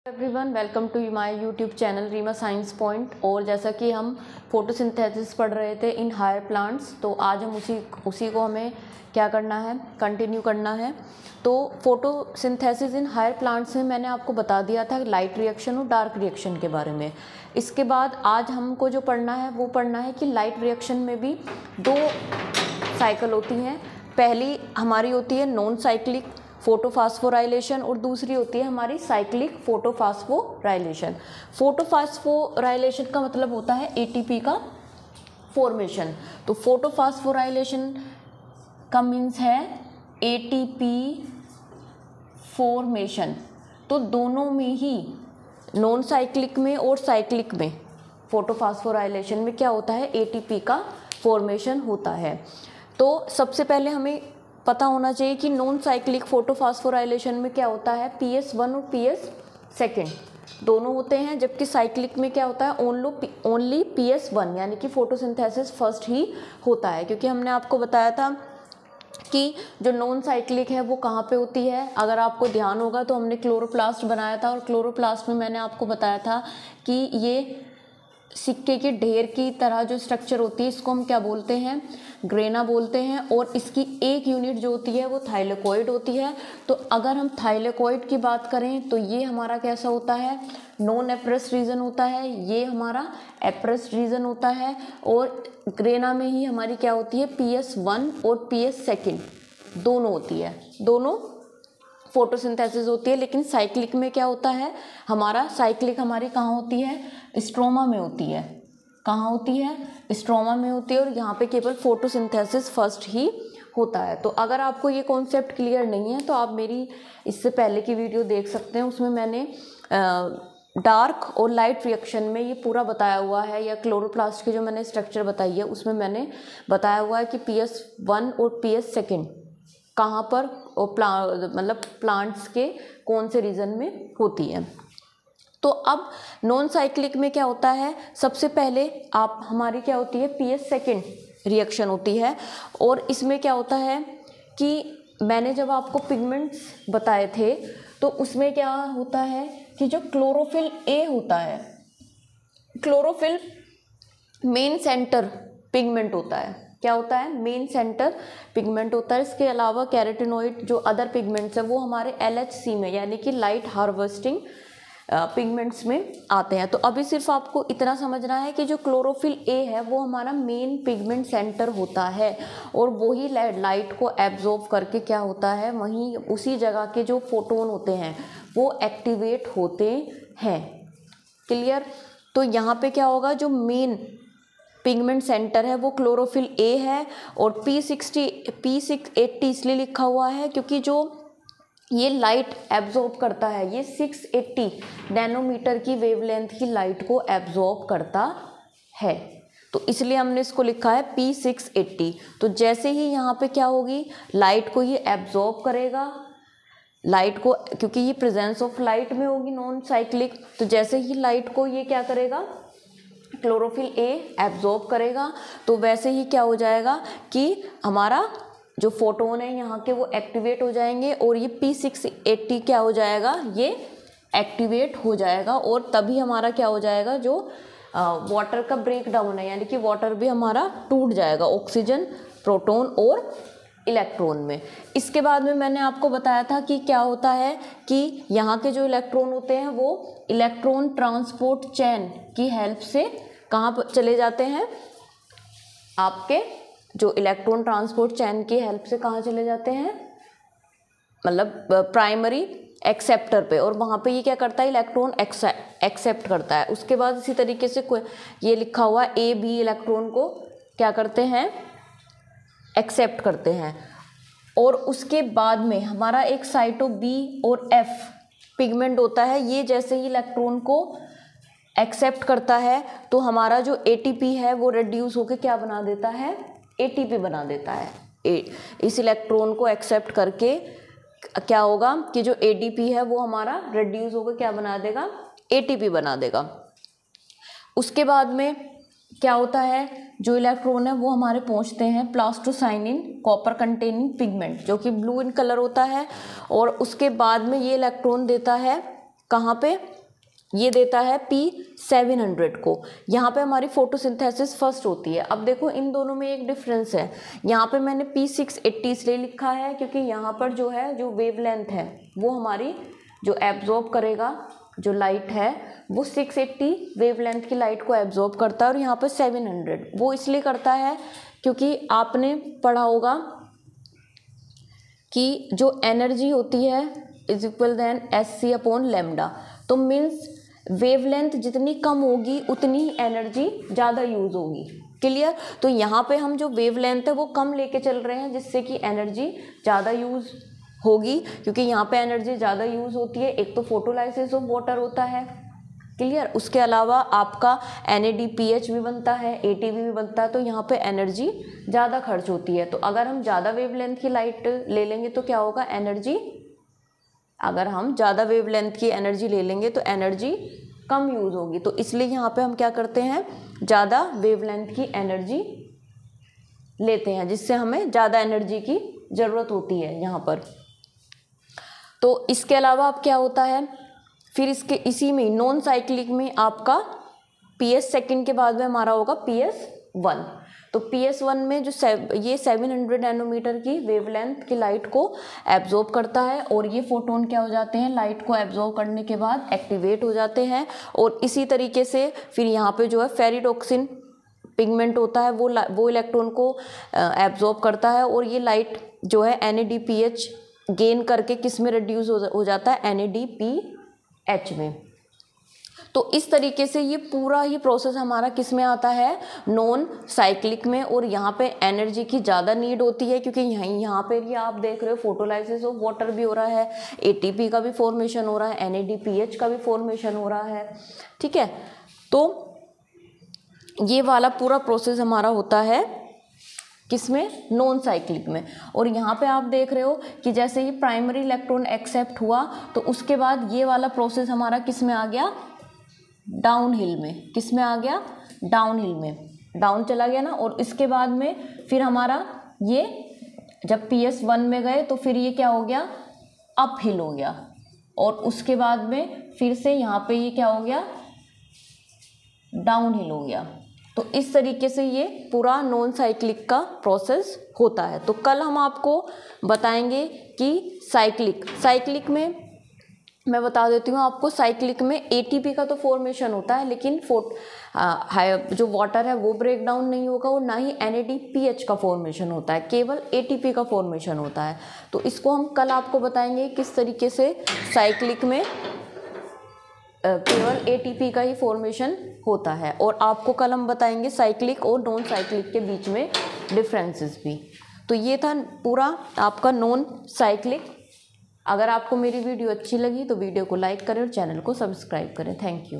Everyone, welcome to my YouTube channel Reema science point. और जैसा कि हम फोटोसिंथेसिस पढ़ रहे थे इन हायर प्लांट्स, तो आज हम उसी को हमें क्या करना है, कंटिन्यू करना है। तो फोटोसिंथेसिस इन हायर प्लांट्स में मैंने आपको बता दिया था लाइट रिएक्शन और डार्क रिएक्शन के बारे में। इसके बाद आज हमको जो पढ़ना है वो पढ़ना है कि लाइट रिएक्शन में भी दो साइकिल होती हैं। पहली हमारी होती है नॉन साइक्लिक फोटोफास्फोराइलेशन और दूसरी होती है हमारी साइक्लिक फोटोफास्फोराइलेशन। फोटोफास्फोराइलेशन का मतलब होता है एटीपी का फॉर्मेशन। तो फोटोफास्फोराइलेशन का मीन्स है एटीपी फॉर्मेशन। तो दोनों में ही, नॉन साइक्लिक में और साइक्लिक में, फोटोफास्फोराइलेशन में क्या होता है, एटीपी का फॉर्मेशन होता है। तो सबसे पहले हमें पता होना चाहिए कि नॉन साइक्लिक फोटोफास्फोराइलेशन में क्या होता है, PS1 और PS2 दोनों होते हैं, जबकि साइक्लिक में क्या होता है, ओनली PS1 यानी कि फोटोसिंथेसिस फर्स्ट ही होता है। क्योंकि हमने आपको बताया था कि जो नॉन साइक्लिक है वो कहाँ पे होती है। अगर आपको ध्यान होगा तो हमने क्लोरोप्लास्ट बनाया था, और क्लोरोप्लास्ट में मैंने आपको बताया था कि ये सिक्के के ढेर की तरह जो स्ट्रक्चर होती है, इसको हम क्या बोलते हैं, ग्रेना बोलते हैं। और इसकी एक यूनिट जो होती है वो थाइलेकोइड होती है। तो अगर हम थाइलेकोइड की बात करें तो ये हमारा कैसा होता है, नॉन एप्रेस्ड रीजन होता है, ये हमारा एप्रेस्ड रीजन होता है। और ग्रेना में ही हमारी क्या होती है, PS1 और PS2 दोनों होती है, दोनों फोटोसिंथेसिस होती है। लेकिन साइक्लिक में क्या होता है, साइक्लिक हमारी कहाँ होती है, स्ट्रोमा में होती है। कहाँ होती है, स्ट्रोमा में होती है। और यहाँ पे केवल फोटोसिंथेसिस फर्स्ट ही होता है। तो अगर आपको ये कॉन्सेप्ट क्लियर नहीं है तो आप मेरी इससे पहले की वीडियो देख सकते हैं, उसमें मैंने डार्क और लाइट रिएक्शन में ये पूरा बताया हुआ है, या क्लोरोप्लास्ट की जो मैंने स्ट्रक्चर बताई है उसमें मैंने बताया हुआ है कि PS1 और PS2 कहाँ पर, और प्लांट्स के कौन से रीजन में होती है। तो अब नॉन साइक्लिक में क्या होता है, सबसे पहले हमारी क्या होती है, PS2 रिएक्शन होती है। और इसमें क्या होता है कि मैंने जब आपको पिगमेंट्स बताए थे तो उसमें क्या होता है कि जो क्लोरोफिल ए होता है, क्लोरोफिल मेन सेंटर पिगमेंट होता है। क्या होता है, मेन सेंटर पिगमेंट होता है। इसके अलावा कैरोटिनॉइड जो अदर पिगमेंट्स है वो हमारे LHC में यानी कि लाइट हार्वेस्टिंग पिगमेंट्स में आते हैं। तो अभी सिर्फ आपको इतना समझना है कि जो क्लोरोफिल ए है वो हमारा मेन पिगमेंट सेंटर होता है, और वही लाइट को एब्जॉर्ब करके क्या होता है, वहीं उसी जगह के जो फोटोन होते हैं वो एक्टिवेट होते हैं। क्लियर। तो यहाँ पे क्या होगा, जो मेन पिगमेंट सेंटर है वो क्लोरोफिल ए है। और P680 इसलिए लिखा हुआ है क्योंकि जो ये लाइट एब्जॉर्ब करता है, ये 680 नैनोमीटर की वेवलेंथ की लाइट को एब्जॉर्ब करता है, तो इसलिए हमने इसको लिखा है P680। तो जैसे ही यहाँ पे क्या होगी, लाइट को ये एब्जॉर्ब करेगा, लाइट को, क्योंकि ये प्रेजेंस ऑफ लाइट में होगी नॉन साइक्लिक, तो जैसे ही लाइट को ये क्या करेगा, क्लोरोफिल ए एब्जॉर्ब करेगा, तो वैसे ही क्या हो जाएगा कि हमारा जो फोटोन है यहाँ के वो एक्टिवेट हो जाएंगे, और ये P680 क्या हो जाएगा, ये एक्टिवेट हो जाएगा। और तभी हमारा क्या हो जाएगा, जो वाटर का ब्रेक डाउन है, यानी कि वाटर भी हमारा टूट जाएगा ऑक्सीजन, प्रोटॉन और इलेक्ट्रॉन में। इसके बाद में मैंने आपको बताया था कि क्या होता है कि यहाँ के जो इलेक्ट्रॉन होते हैं वो इलेक्ट्रॉन ट्रांसपोर्ट चेन की हेल्प से कहाँ पर चले जाते हैं, आपके जो इलेक्ट्रॉन ट्रांसपोर्ट चैन की हेल्प से कहाँ चले जाते हैं, मतलब प्राइमरी एक्सेप्टर पे, और वहाँ पे ये क्या करता है, इलेक्ट्रॉन एक्सेप्ट करता है। उसके बाद इसी तरीके से ये लिखा हुआ AB इलेक्ट्रॉन को क्या करते हैं, एक्सेप्ट करते हैं। और उसके बाद में हमारा एक साइटो B और F पिगमेंट होता है, ये जैसे ही इलेक्ट्रॉन को एक्सेप्ट करता है तो हमारा जो ATP है वो रिड्यूस होकर क्या बना देता है, ATP बना देता है। इस इलेक्ट्रॉन को एक्सेप्ट करके क्या होगा कि जो ADP है वो हमारा रिड्यूस होकर क्या बना देगा, ATP बना देगा। उसके बाद में क्या होता है, जो इलेक्ट्रॉन है वो हमारे पहुंचते हैं प्लास्टोसाइनिन कॉपर कंटेनिंग पिगमेंट, जो कि ब्लू इन कलर होता है। और उसके बाद में ये इलेक्ट्रॉन देता है कहाँ पे, ये देता है P700 को। यहाँ पे हमारी फोटोसिंथेसिस फर्स्ट होती है। अब देखो इन दोनों में एक डिफरेंस है, यहाँ पे मैंने P680 इसलिए लिखा है क्योंकि यहाँ पर जो है जो वेवलेंथ है वो हमारी जो एब्जॉर्ब करेगा जो लाइट है वो 680 वेवलेंथ की लाइट को एब्जॉर्ब करता है, और यहाँ पर 700 वो इसलिए करता है क्योंकि आपने पढ़ा होगा कि जो एनर्जी होती है इज इक्वल देन Sc/λ। तो मीन्स वेवलेंथ जितनी कम होगी उतनी ही एनर्जी ज़्यादा यूज़ होगी। क्लियर। तो यहाँ पे हम जो वेवलेंथ है वो कम लेके चल रहे हैं जिससे कि एनर्जी ज़्यादा यूज़ होगी, क्योंकि यहाँ पे एनर्जी ज़्यादा यूज़ होती है। एक तो फोटोलाइसिस ऑफ वाटर होता है, क्लियर, उसके अलावा आपका NADPH भी बनता है, ATP भी बनता है, तो यहाँ पे एनर्जी ज़्यादा खर्च होती है। तो अगर हम ज़्यादा वेवलेंथ की लाइट ले लेंगे तो क्या होगा, एनर्जी, अगर हम ज़्यादा वेवलेंथ की एनर्जी ले लेंगे तो एनर्जी कम यूज़ होगी। तो इसलिए यहाँ पे हम क्या करते हैं, ज़्यादा वेवलेंथ की एनर्जी लेते हैं, जिससे हमें ज़्यादा एनर्जी की ज़रूरत होती है यहाँ पर। तो इसके अलावा अब क्या होता है, फिर इसके इसी में नॉन साइक्लिक में आपका PS सेकंड के बाद में हमारा होगा PS1। तो PS1 में जो ये 700 नैनोमीटर की वेवलेंथ की लाइट को एब्जॉर्ब करता है, और ये फोटोन क्या हो जाते हैं, लाइट को एब्जॉर्ब करने के बाद एक्टिवेट हो जाते हैं। और इसी तरीके से फिर यहाँ पे जो है फेरिडोक्सिन पिगमेंट होता है वो इलेक्ट्रॉन को एब्जॉर्ब करता है, और ये लाइट जो है NADPH गेन करके किस में रिड्यूस हो जाता है, NADPH में। तो इस तरीके से ये पूरा ही प्रोसेस हमारा किस में आता है, नॉन साइक्लिक में। और यहाँ पे एनर्जी की ज़्यादा नीड होती है क्योंकि यहाँ पे भी आप देख रहे हो फोटोलाइसिस ऑफ वाटर भी हो रहा है, ATP का भी फॉर्मेशन हो रहा है, NADPH का भी फॉर्मेशन हो रहा है, ठीक है। तो ये वाला पूरा प्रोसेस हमारा होता है किसमें, नॉन साइक्लिक में। और यहाँ पे आप देख रहे हो कि जैसे ये प्राइमरी इलेक्ट्रॉन एक्सेप्ट हुआ तो उसके बाद ये वाला प्रोसेस हमारा किस में आ गया, डाउन हिल में। किस में आ गया, डाउन हिल में, डाउन चला गया ना। और इसके बाद में फिर हमारा ये जब PS1 में गए तो फिर ये क्या हो गया, अप हिल हो गया, और उसके बाद में फिर से यहाँ पे ये क्या हो गया, डाउन हिल हो गया। तो इस तरीके से ये पूरा नॉन साइक्लिक का प्रोसेस होता है। तो कल हम आपको बताएंगे कि साइक्लिक में मैं बता देती हूँ आपको, साइक्लिक में ATP का तो फॉर्मेशन होता है, लेकिन जो वाटर है वो ब्रेक डाउन नहीं होगा, और ना ही NADPH का फॉर्मेशन होता है, केवल ATP का फॉर्मेशन होता है। तो इसको हम कल आपको बताएंगे किस तरीके से साइक्लिक में केवल ATP का ही फॉर्मेशन होता है। और आपको कल हम बताएंगे साइक्लिक और नॉन साइक्लिक के बीच में डिफरेंसेस भी। तो ये था पूरा आपका नॉन साइक्लिक। अगर आपको मेरी वीडियो अच्छी लगी तो वीडियो को लाइक करें और चैनल को सब्सक्राइब करें। Thank you.